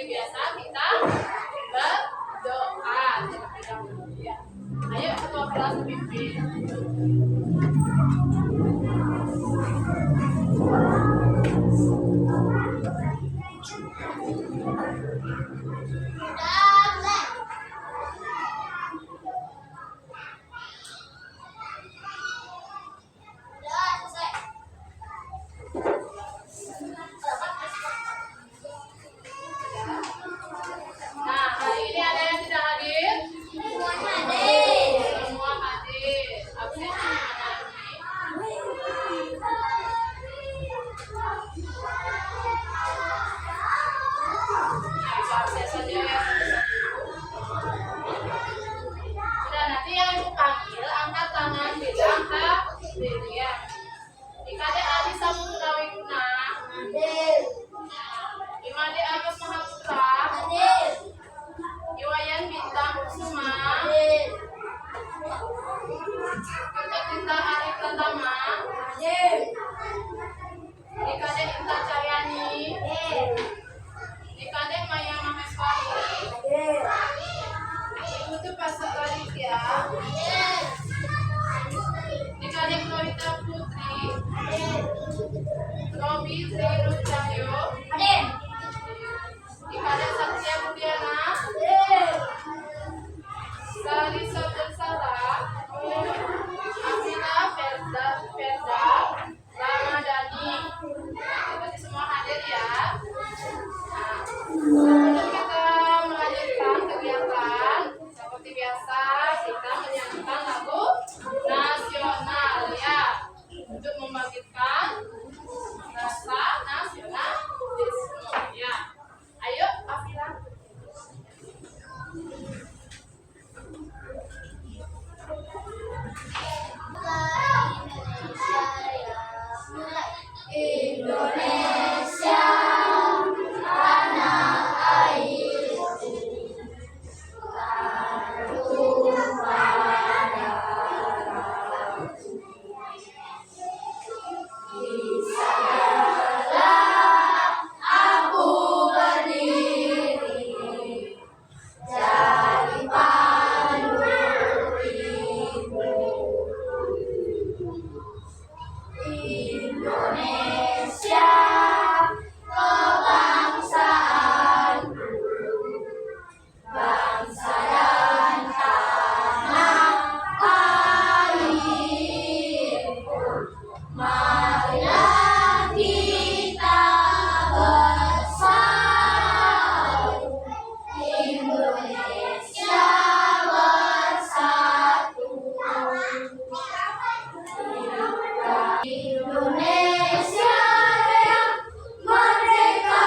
seperti biasa kita berdoa terlebih dahulu ya. Ayo ketua kelas pimpin. Nah, hari ini ada yang tidak hadir? Semua hadir. Semua hadir. Absen di mana ini? Absen saja ya satu-satu. Sudah, nanti yang ibu panggil angkat tangan bilang ya. Ikade Adi Saputra Wiguna. Hadir. Imade Agus Mahaputra. Hadir. Iwayan Bintang Kusuma. Hadir. Kerta Ari Pratama. Hadir. Ikade Inta Cahyani. Hadir. Ikade Maya Maheswari. Hadir. Ibu Pasok Raditya. Hadir. Ikade Florita Putri. Hadir. Robi Tri Cahyo. Hadir. Ikade Satya Budiana. Hadir. Sari Sotersara. Amina Ferda Ramadhani. Berarti semua hadir ya. Nah, sebelum kita melanjutkan kegiatan seperti biasa kita menyanyikan lagu nasional ya, untuk membangkitkan rasa nasionalisme ya. Ayo Afira. Indonesia tanah airku, tumpah darahku. Di sana aku berdiri, jadi pandu ibu. Indonesia kebangsaanku, bangsa dan tanah airku. Marilah kita bersatu, Indonesia bersatu. Indonesia Raya, merdeka,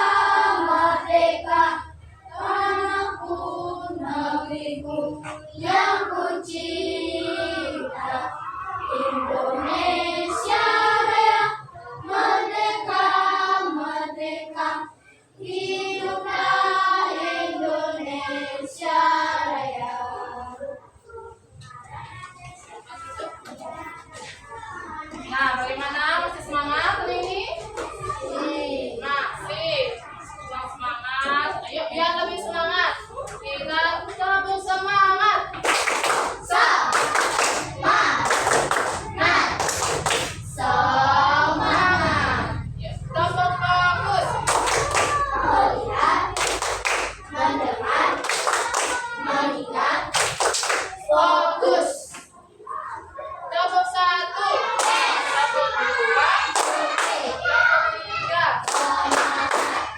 merdeka, tanahku, negeriku yang ku cinta. Indonesia Raya, merdeka, merdeka, hiduplah Indonesia Raya. Nah, bagaimana? Masih semangat hari ini? Masih. Yang semangat. Ayo biar lebih semangat. Kita tetap bersemangat. Semangat, semangat. Ya, tetap fokus. Melihat, mendengar, mengingat, fokus. Tepuk satu. Tepuk dua. Tepuk tiga.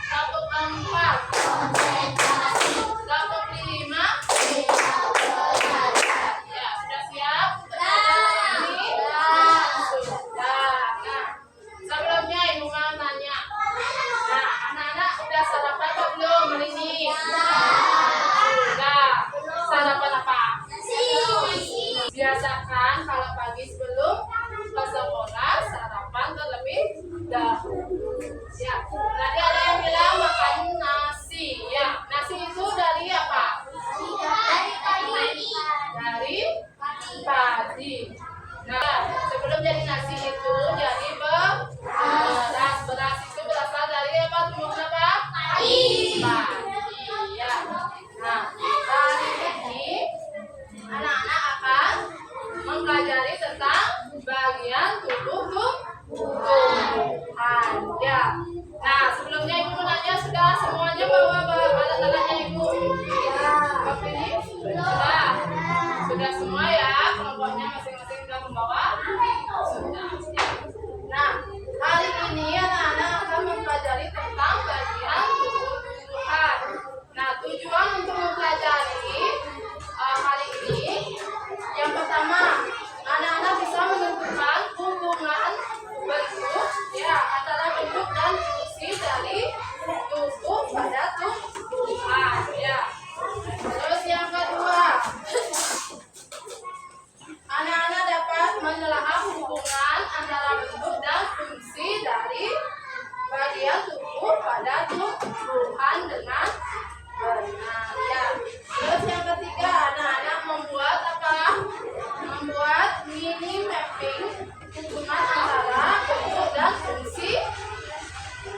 Tepuk empat. Konsentrasi. bawa alat-alatnya Ibu? Seperti ini? Sudah semua ya, kelompoknya masing-masing sudah membawa? Sudah. Nah, hari ini anak-anak akan mempelajari tentang bagian tumbuh-tumbuhan. Nah, tujuan untuk mempelajari hari ini, yang pertama, anak-anak bisa menentukan hubungan bentuk ya antara bentuk dan fungsi dari tubuh pada tumbuhan ya. Terus yang kedua, anak-anak dapat menelaah hubungan antara bentuk dan fungsi dari bagian tubuh pada tumbuhan dengan benar ya. Terus yang ketiga, anak-anak membuat apa? Membuat mini mapping hubungan antara bentuk dan fungsi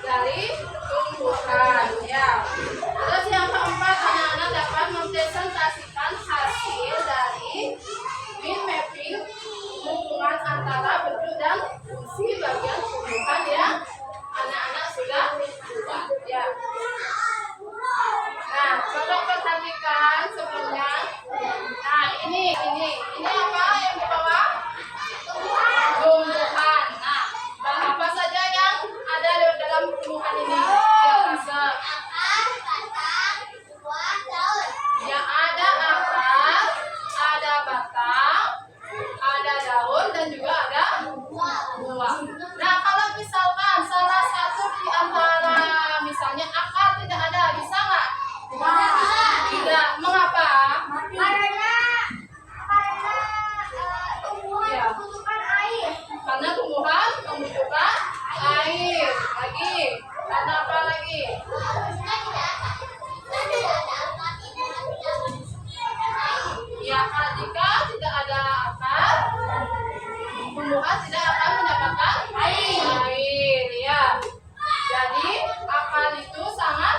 dari tumbuhan ya. Terus yang keempat, anak-anak dapat mempresentasikan hasil dari mini mapping hubungan antara bentuk dan fungsi bagian tumbuhan yang anak-anak sudah buat ya. Nah, coba perhatikan sebelumnya. Nah, ini apa yang di bawah? Tumbuhan. Nah, bahan apa saja yang ada dalam tumbuhan ini? Yang ada akar, ada batang, ada daun, dan juga ada buah. Nah, kalau misalkan salah satu di antara misalnya akar tidak ada, bisa nggak? Tidak. Mengapa? Karena tumbuhan membutuhkan air. Lagi. Karena apa lagi? Ya, jika tidak ada akar, tumbuhan tidak akan mendapatkan air. Ya. Jadi akar itu sangat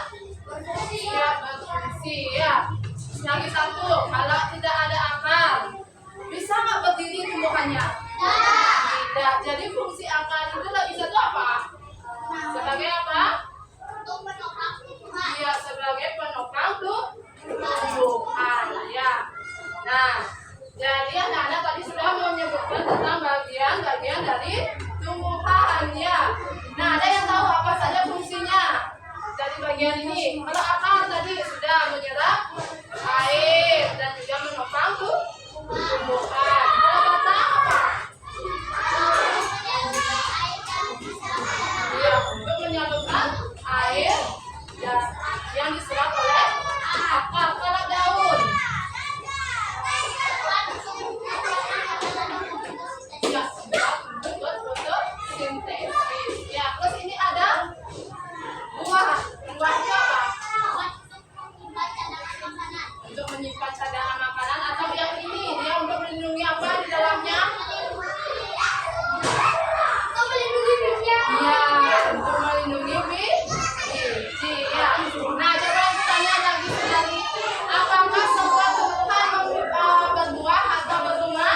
berfungsi ya. Lagi satu, kalau tidak ada akar, bisa nggak berdiri tumbuhannya? Tidak. Jadi fungsi akar itu lagi satu apa? Sebagai apa? Iya, sebagai penopang tumbuhan ya. Nah, jadi anak-anak tadi sudah menyebutkan tentang bagian-bagian dari tumbuhan ya. Nah, ada yang tahu apa saja fungsinya dari bagian ini? Kalau akar tadi sudah menyerap air dan juga menopang tumbuhan. Kalau batang apa? Ya, untuk menyalurkan air yang diserap oleh akar. Kalau daun, ya, untuk fotosintesis. Ya, terus ini ada buah. Buah itu apa? Untuk menyimpan cadangan makanan, atau yang ini dia untuk melindungi apa di dalamnya? Iya, untuk melindungi biji ya. Nah, coba tanya lagi sekali, apakah semua tumbuhan berbuah atau berbunga?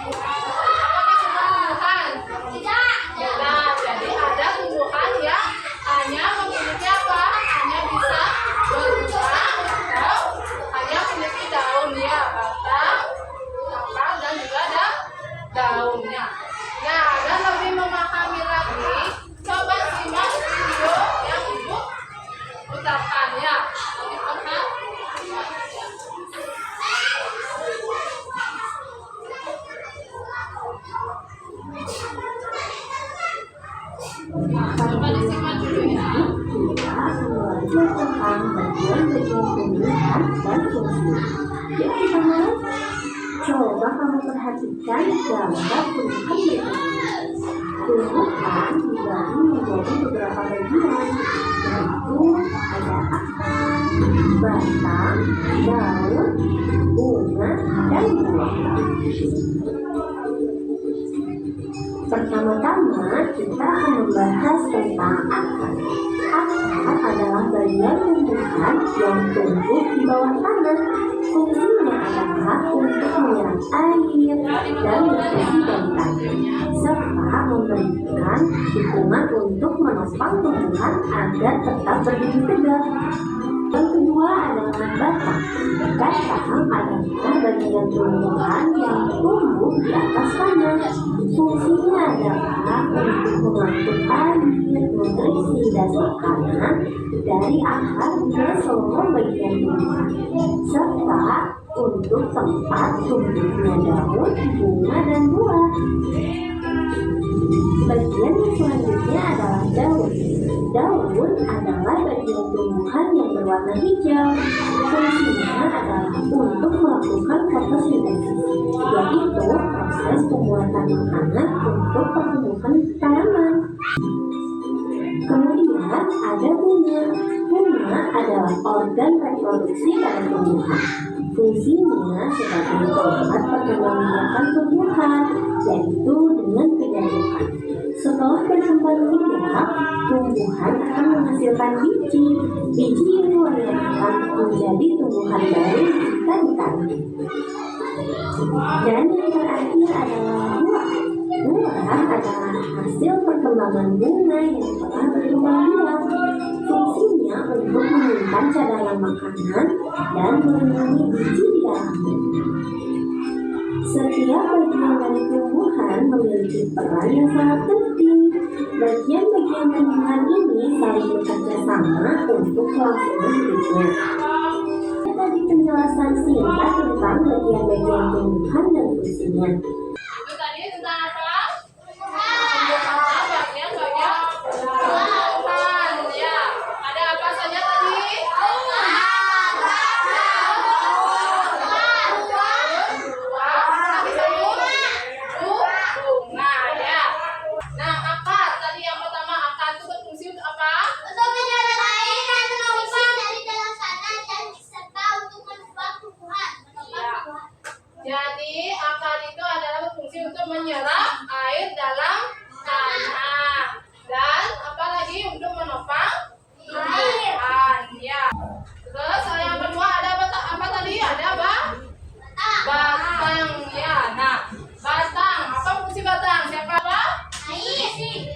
Apakah semua tumbuhan? Tidak. Jadi ada tumbuhan yang hanya memiliki apa? Hanya bisa berbuah atau hanya memiliki daun ya, batang, akar, dan juga ada daunnya. Nah, dan lebih memahami lagi, coba simak video yang Ibu putarkan ya. Lihatkan. Nah, coba disimak dulu ya. Tentang bagian-bagian tumbuhan dan fungsi. Yuk kita mulai. Coba kamu perhatikan gambar tumbuhan berikut ini. Tumbuhan dibagi menjadi beberapa bagian, yaitu ada akar, batang, daun, bunga, dan buah. Pertama-tama kita akan membahas tentang akar. Akar adalah bagian tumbuhan yang tumbuh di bawah tanah. Fungsinya adalah untuk menyerap air dan nutrisi dari tanah. serta memberikan dukungan untuk menopang tumbuhan agar tetap berdiri tegak. Yang kedua adalah batang. Batang adalah bagian tumbuhan yang tumbuh di atas tanah. Fungsinya adalah untuk mengangkut air, nutrisi, dan makanan dari akar ke seluruh bagian tumbuhan, serta untuk tempat tumbuhnya daun, bunga, dan buah. Bagian yang selanjutnya adalah daun. Daun adalah bagian tumbuhan yang berwarna hijau. Fungsinya adalah untuk melakukan fotosintesis, yaitu proses pembuatan makanan untuk pertumbuhan tanaman. Kemudian ada bunga. Bunga adalah organ reproduksi pada tumbuhan. Fungsinya sebagai tempat perkembangbiakan tumbuhan, yaitu dengan penyaluran. Setelah berkembang biak, tumbuhan akan menghasilkan biji. Biji ini akan menjadi tumbuhan baru jika ditanam. Dan yang terakhir adalah buah. Buah adalah hasil perkembangan bunga yang telah berkembang biak. Fungsinya untuk menyimpan cadangan makanan dan melindungi biji di dalamnya. Setiap bagian dari tumbuhan memiliki peran yang sangat penting. Bagian-bagian tumbuhan ini saling bekerja sama untuk kelangsungan hidupnya. Tadi penjelasan singkat tentang bagian-bagian tumbuhan dan fungsinya. Itu tadi tentang apa? Bagian-bagian tumbuhan. Ya, ada apa saja tadi? Bunga, ya. Nah, akar tadi yang pertama, akar itu berfungsi untuk apa? Untuk menyerap air dan menumpang dari dalam tanah dan serta untuk menopang tumbuhan. Jadi akar itu adalah berfungsi untuk menyerap air dalam tanah dan apalagi untuk menopang tumbuhan. Ya. Terus yang kedua ada apa tadi? Ada apa? Batang. Ya. Nah, batang. Apa fungsi batang? Siapa apa?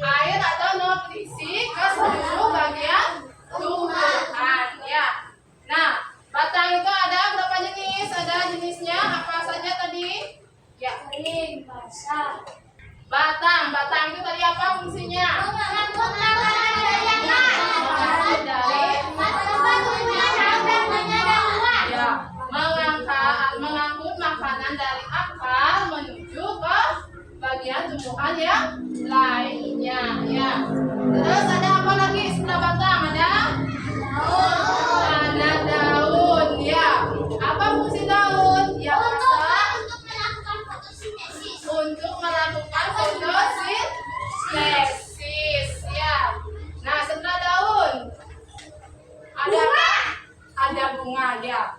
Air atau nutrisi ke seluruh bagian tumbuhan. Ya. Nah, batang itu ada berapa jenis? Ada jenisnya apa saja tadi? Ya. Batang itu tadi apa fungsinya? Mengangkut makanan dari akar menuju ke bagian tumbuhan yang lainnya. Ya. Terus ada apa lagi setelah batang? Ada daun. Ya. Apa fungsi daun? Ya, Untuk melakukan fotosintesis. untuk melakukan fotosintesis. Ya. Nah, setelah daun ada bunga, ya.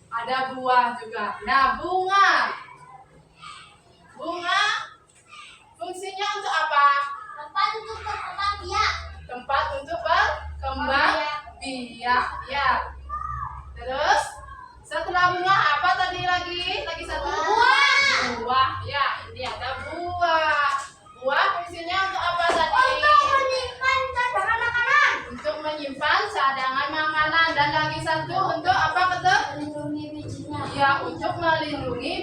Ada buah juga. Nah, bunga fungsinya untuk apa? Tempat untuk berkembang biak. Tempat untuk berkembang biak. Ya. Terus setelah bunga apa tadi lagi? Lagi satu. Buah. Ya, ini ada buah. Buah fungsinya untuk apa tadi? Menyimpan cadangan makanan. Untuk menyimpan cadangan makanan. Dan lagi satu untuk apa betul? Melindungi bijinya. Ya, untuk melindungi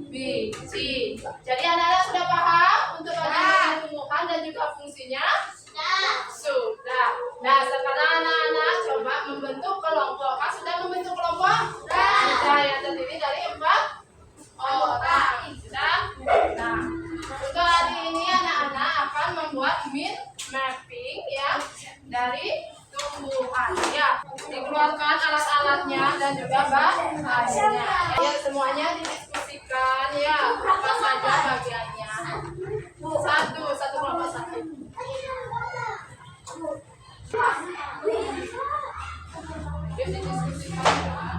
biji. Jadi anak-anak sudah paham untuk bagian tumbuhan dan juga fungsinya? Sudah. Nah, sekarang anak-anak coba membentuk kelompok. Sudah membentuk kelompok? Sudah, yang terdiri dari 4 orang. Sudah? Nah, untuk hari ini anak-anak akan membuat mind mapping ya dari tumbuhan. Ya, dikeluarkan alat-alatnya dan juga bahannya. Ya, semuanya didiskusikan ya apa saja bagiannya. Satu kelompok satu. Yuk didiskusikan ya.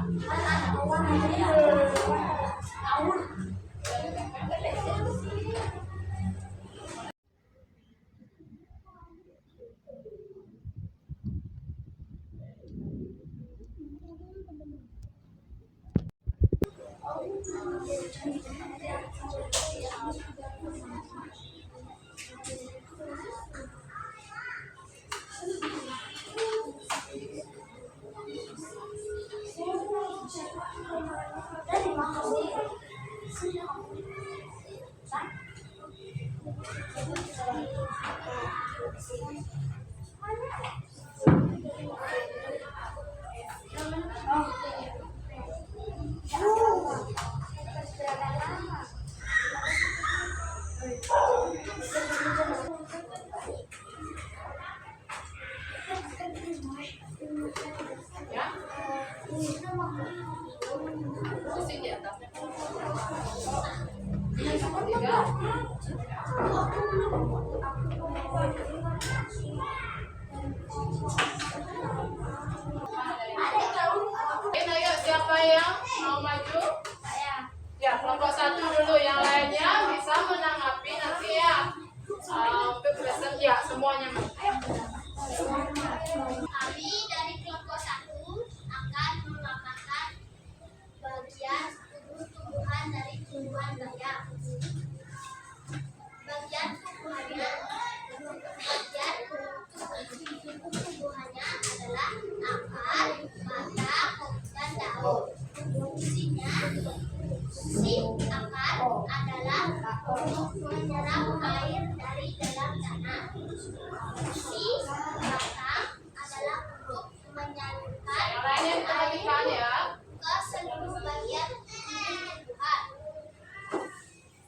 menyerap air dari dalam tanah. Fungsi batang adalah untuk menyalurkan Yang lainnya kita perhatikan ya. ke seluruh bagian tubuh tumbuhan.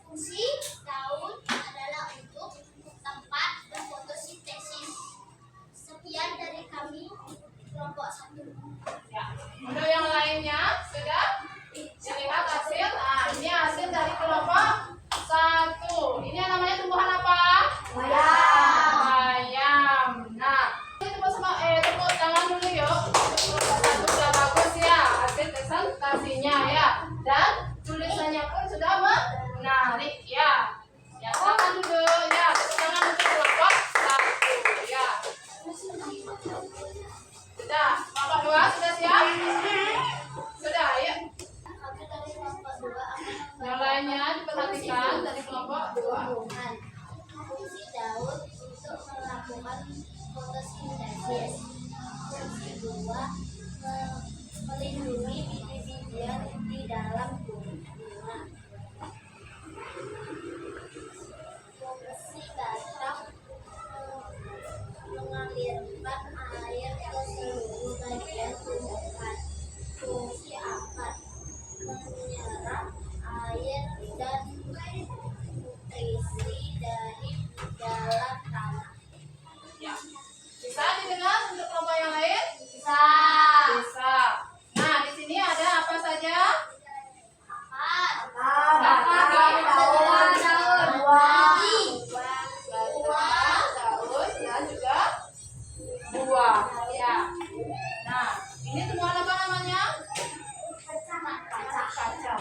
Fungsi daun adalah untuk tempat berfotosintesis. Sekian dari kami kelompok 1. Ya. Untuk yang lainnya sudah dilihat hasil. Nah, ini hasil dari kelompok 1. Ini yang namanya tumbuhan apa? Bayam. Nah, ini tepuk tangan dulu yuk. Kelompok 1 sudah bagus ya hasil presentasinya ya. Dan tulisannya pun sudah menarik ya. Ya, silakan dulu ya. Tepuk tangan untuk kelompok 1 ya. Sudah, kelompok 2 sudah siap? Sudah, ayo. Kami dari kelompok 2 akan Yang lainnya diperhatikan dari kelompok 2. tumbuhan. Fungsi daun untuk melakukan fotosintesis. Fungsi buah melindungi biji-bijian di dalam bunga. Fungsi batang mengalirkan air ke seluruh bagian tumbuhan. Fungsi akar menyerap air dan nutrisi dari dalam tanah. Ya. Bisa didengar untuk kelompok yang lain? Bisa. Bisa. Nah, di sini ada apa saja? Akar. Daun, Buah. daun, dan juga buah. Ya. Nah, ini tumbuhan apa namanya? Kaca.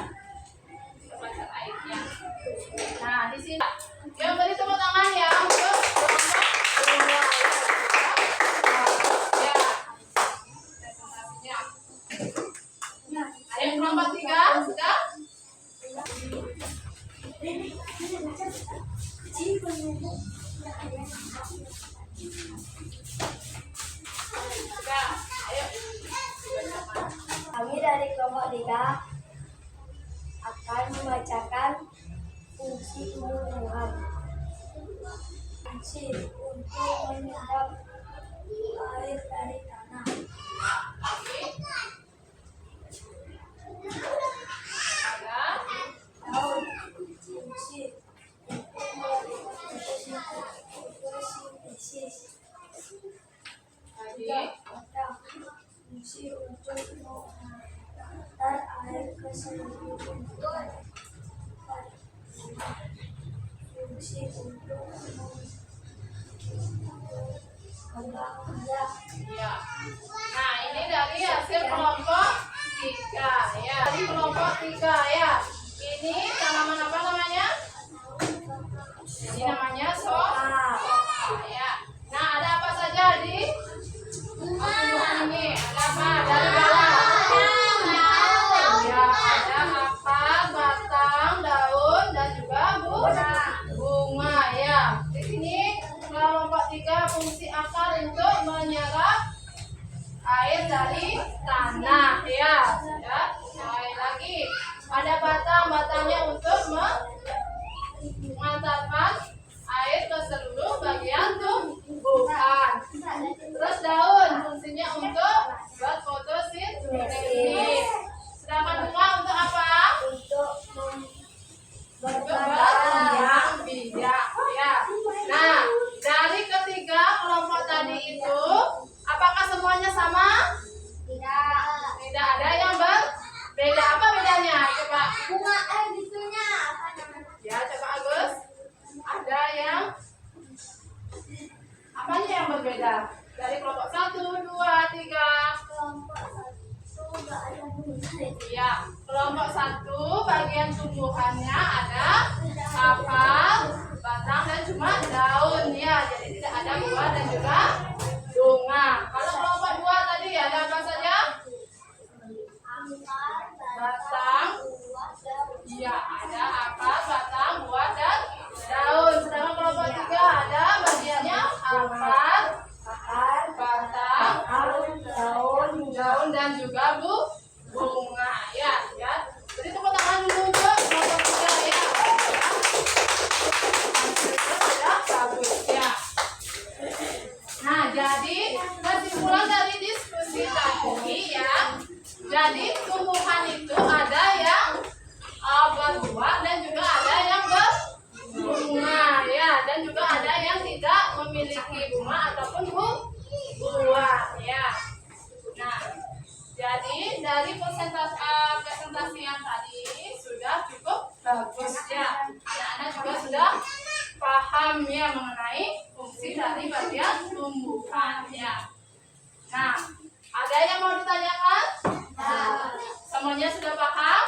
Kaca airnya. Nah, di sini yang beri tepuk tangan ya untuk kelompok 2 ya. Presentasinya. Ayo kelompok 3 sudah? Sudah. Ayo. Kami dari kelompok 3 akan membacakan fungsi tumbuhan. Fungsi untuk menyerap air dari tanah. Lagi. Ada. Daun fungsi untuk melakukan fotosintesis. Lagi. Batang fungsi untuk mengantar air ke seluruh tumbuhan. Fungsi untuk kembang biak. Ya. Nah, ini dari hasil kelompok 3 ya. Dari kelompok 3 ya. Ini tanaman apa namanya? Ini namanya soha ya. Nah, ada apa saja di tumbuhan ini? Ada apa? Dari bawah. Ya, ada akar, batang, daun, dan juga bunga ya. Di sini kelompok 3 fungsi akar untuk menyerap air dari tanah ya. Ya, sekali lagi ada batangnya untuk mengantarkan air ke seluruh bagian tumbuhan. Terus daun fungsinya untuk buat fotosintesis. Sedangkan bunga untuk apa? Untuk Berkembang biak ya. Nah, dari ketiga kelompok tadi itu, apakah semuanya sama? Tidak. Tidak ada yang berbeda. Apa bedanya? Coba. Bunga gitunya apa namanya? Ya, coba Agus. Ada yang apanya yang berbeda? Dari kelompok 1, 2, 3. Kelompok 1 nggak ada bunga. Ya, kelompok 1 bagian tumbuhannya ada akar, batang, dan cuma daun ya. Jadi tidak ada buah dan juga bunga. Kalau kelompok 2 tadi ada apa saja? Akar, Batang. buah, daun. Iya, ada akar, batang, buah, dan daun. Sedangkan kelompok 3 ada bagiannya akar, batang, daun, dan juga bunga ya. Ya. Jadi tepuk tangan dulu untuk kelompok 3 ya. dari presentasi yang tadi sudah cukup bagus ya. Anak-anak juga sudah paham ya mengenai fungsi dari bagian tumbuhan ya. Nah, ada yang mau ditanyakan? Semuanya sudah paham?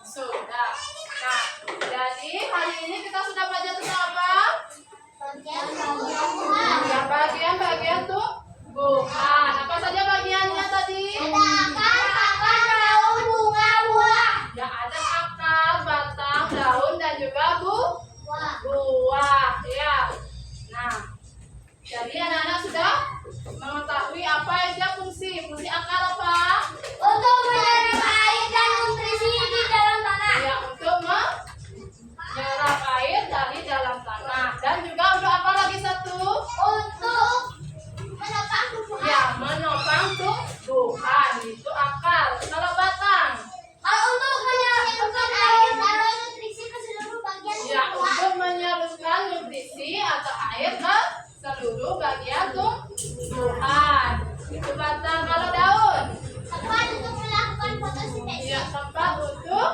Sudah. Nah, jadi hari ini kita sudah belajar tentang apa? Ya, bagian-bagian tumbuhan. Apa saja bagiannya tadi? Ya, ada akar, batang, daun, dan juga buah. Ya. Nah, jadi anak-anak sudah mengetahui apa aja fungsi akar apa? Untuk menyerap air dan nutrisi di dalam tanah. Ya, untuk menyerap air dari dalam tanah. Dan juga untuk apa lagi satu? Untuk menopang tumbuhan. Ya, menopang tumbuhan. Itu akar. Kalau batang? Kalau untuk menyalurkan air dan nutrisi ke seluruh bagian Ya, tumbuhan. untuk menyalurkan nutrisi atau air ke seluruh bagian tumbuhan. Itu batang. Kalau daun? Tempat untuk melakukan fotosintesis. Ya, tempat untuk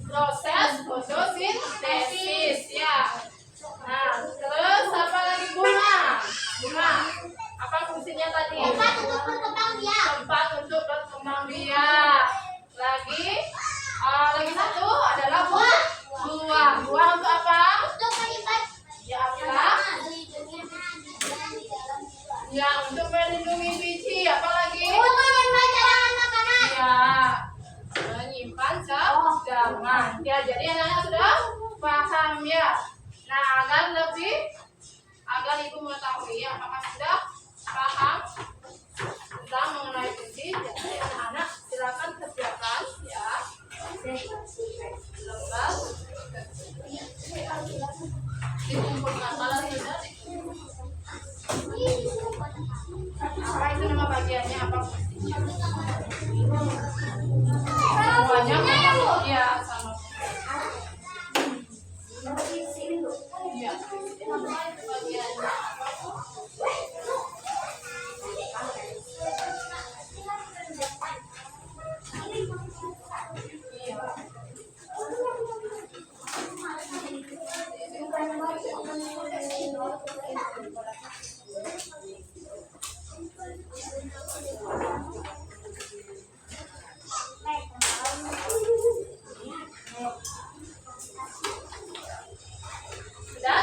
proses fotosintesis ya. Nah, terus apa lagi bunga? Bunga. Apa fungsinya tadi? Tempat untuk berkembang biak. Tempat untuk berkembang biak. Lagi satu adalah buah. Buah untuk apa? Untuk menyimpan Ya, apa? melindungi dan di dalam jiwa. Ya, untuk melindungi biji. Apa lagi? Untuk menyimpan cadangan makanan. Ya, menyimpan cadangan. Ya, jadi anak-anak sudah paham ya. Nah, agar ibu mengetahui apakah sudah paham tentang mengenai fungsi. Jadi anak-anak silakan kerjakan ya. Lembar dikumpulkan. Kalau sudah apa itu nama bagiannya, apa fungsinya? Semuanya ya sama. Ya, bagiannya apa? Iya.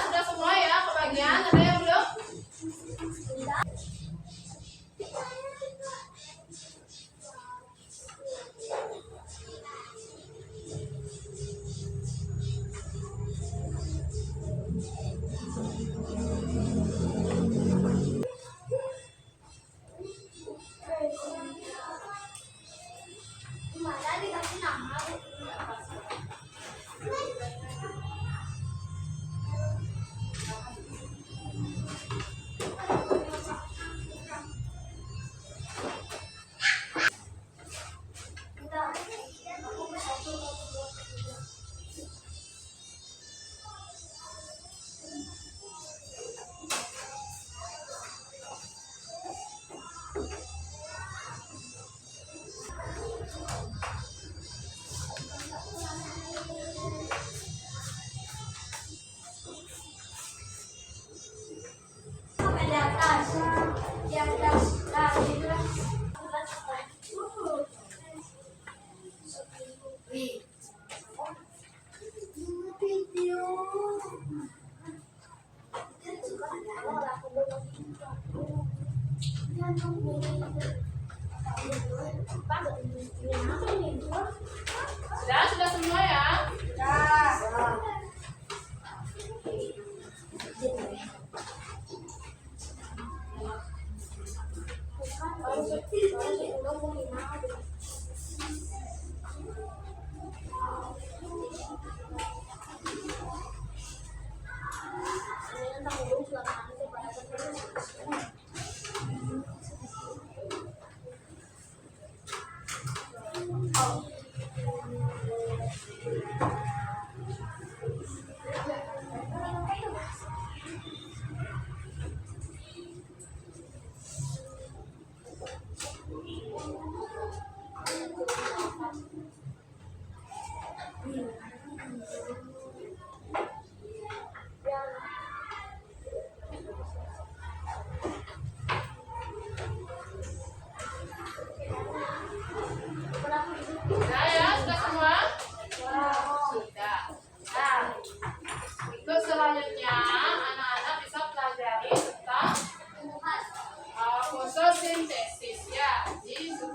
Sudah semua ya kebagian. Ada yang belum? Gimana dikasih nama? Di atas. Di atas. Nah, di atas. Video. Sudah semua ya?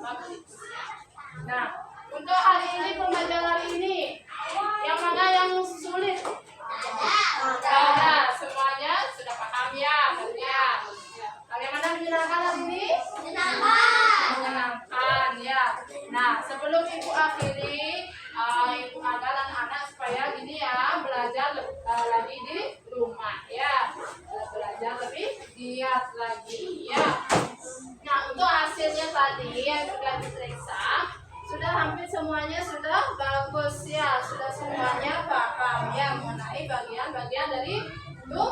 bagus. Nah, untuk hari ini pembelajaran hari ini, yang mana yang sulit? Ada, semuanya sudah paham ya, kalian. Bagaimana menyenangkan hari ini? Menyenangkan ya. Nah, sebelum ibu akhiri, ibu agar anak-anak supaya gini ya, belajar lagi di rumah ya, belajar lebih giat lagi ya. Nah, untuk hasilnya tadi yang sudah diperiksa, sudah hampir semuanya sudah bagus ya, sudah semuanya paham ya mengenai bagian-bagian dari tubuh